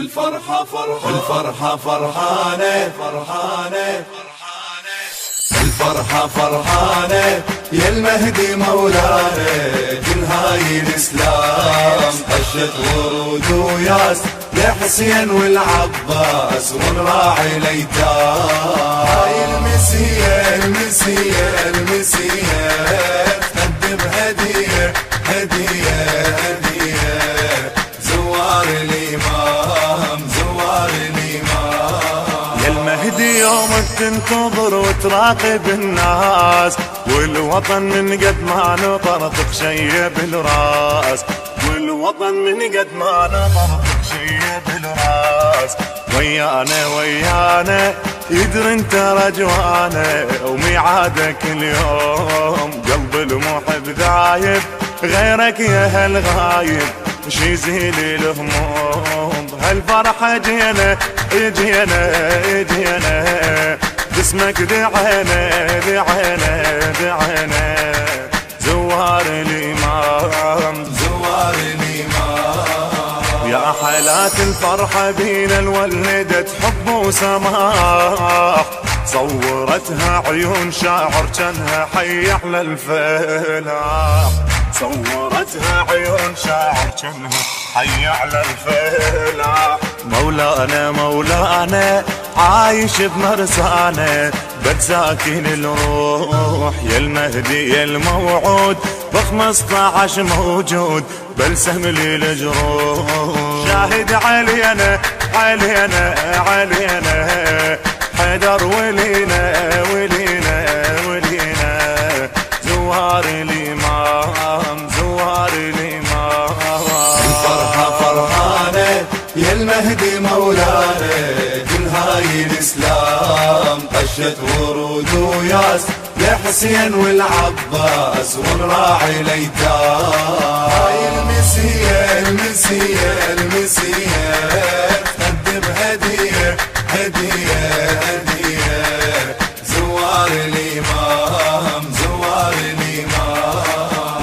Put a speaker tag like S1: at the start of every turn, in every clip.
S1: الفرحة فرحانة الفرحة فرحانة يا المهدي مولانا، كل هاي الإسلام طشت ورود وياس لحسين والعباس ونراعي الأيتام. هاي المسية تقدم هدية زوار الإمام
S2: يا المهدي يومك تنتظر وتراقب الناس، والوطن من قد ما نطر تخشي بالراس، والوطن من قد ما نطر تخشي بالراس. ويانا يدري انت رجوانا وميعادك اليوم، قلب المحب ذايب غيرك يا هالغايب شي يزيل الهموم. هالفرحة جينا باسمك دعينا زوار الإمام يا حالات الفرحة بينا الولدت حب وسماح، صورتها عيون شاعر كانها حي على الفلاح، صورتها عيون شاعر كانها حي على الفلاح. مولانا عايش بمرسانه بد ساكن الروح، يا المهدي يا الموعود ب15 موجود بلسم لي الجروح. شاهد علينا حيدر ولينا زوار الإمام
S1: الفرحة فرحانة يا المهدي مولانا، كل هاي الإسلام طشت ورود وياس لحسين والعباس ونراعي الأيتام. هاي المسية تقدم هدية زوار الإمام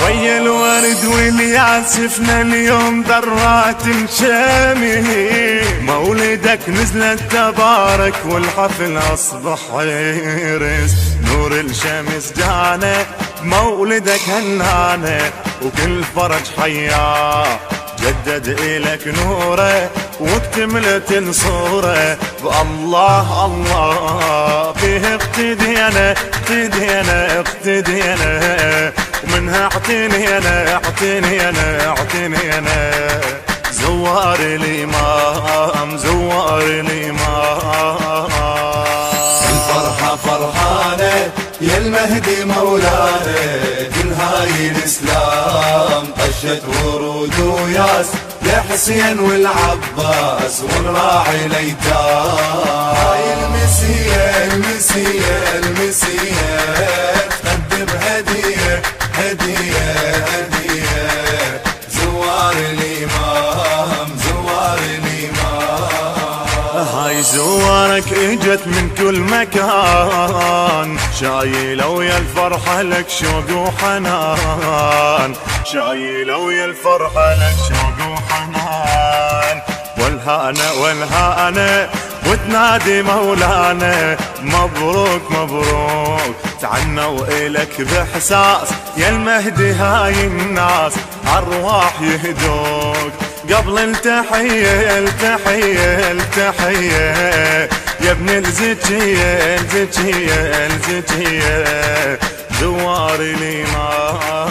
S2: ويا الورد والياسفنا اليوم ذرات شامه، مولدك نزلت تبارك والحفل أصبح عرس، نور الشمس جانا مولدك هنانا وكل فرج حياه جدد إلك نوره واكتملت الصورة بالله فيه اقتدينا ومنها اعتنينا زوار الإمام
S1: الفرحة فرحانة يا المهدي مولانا، كل هاي الإسلام طشت ورود وياس لحسين والعباس ونراعي الأيتام. هاي المسية تقدم هدية زوار الإمام
S2: هاي زوارك اجت من كل مكان، شايلة ويا الفرحة لك شوق وحنان، شايلة ويا الفرحة لك شوق وحنان. والهانة وتنادي مولانا مبروك تعنوا إلك بإحساس يا المهدي. هاي الناس أرواح يهدوك قبل التحية يا ابن الزكية زوار الإمام